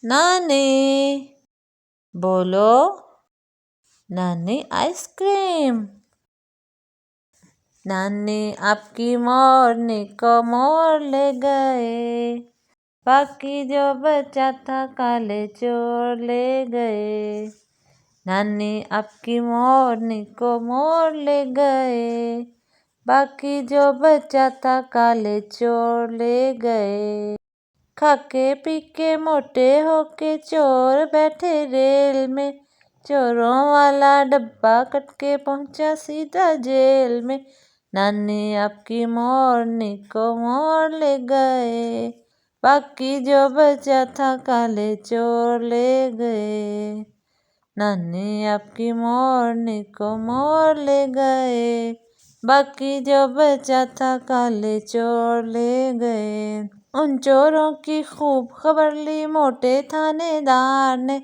नानी बोलो, नानी आइसक्रीम। नानी आपकी मोरनी को मोर ले गए, बाकी जो बचा था काले चोर ले गए। नानी आपकी मोरनी को मोर ले गए, बाकी जो बचा था काले चोर ले गए। खाके पी के मोटे होके चोर बैठे रेल में, चोरों वाला डब्बा कट के पहुंचा सीधा जेल में। नानी आपकी मोरनी को मोर ले गए, बाकी जो बचा था काले चोर ले गए। नानी आपकी मोरनी को मोर ले गए, बाकी जो बचा था काले चोर ले गए। उन चोरों की खूब खबर ली मोटे थानेदार ने,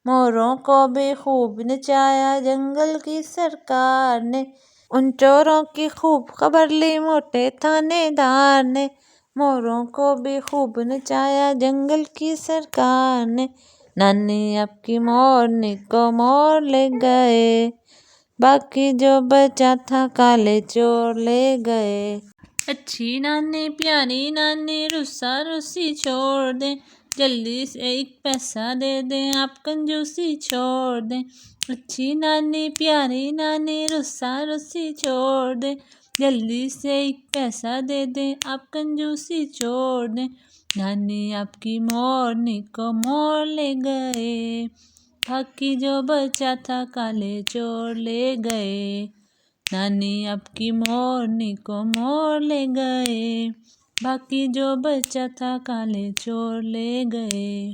मोरों को भी खूब नचाया जंगल की सरकार ने। उन चोरों की खूब खबर ली मोटे थानेदार ने, मोरों को भी खूब नचाया जंगल की सरकार ने। नानी आपकी मोरनी को मोर ले गए, बाकी जो बचा था काले चोर ले गए। अच्छी नानी प्यारी नानी रुस्सा रुस्सी छोड़ दें, जल्दी से एक पैसा दे दें आप कंजूसी छोड़ दें। अच्छी नानी प्यारी नानी रुस्सा रुस्सी छोड़ दें, जल्दी से एक पैसा दे दें आप कंजूसी छोड़ दें। नानी आपकी मोरनी को मोर ले गए, बाकी जो बचा था काले चोर ले गए। नानी आपकी मोरनी को मोर ले गए, बाकी जो बचा था काले चोर ले गए।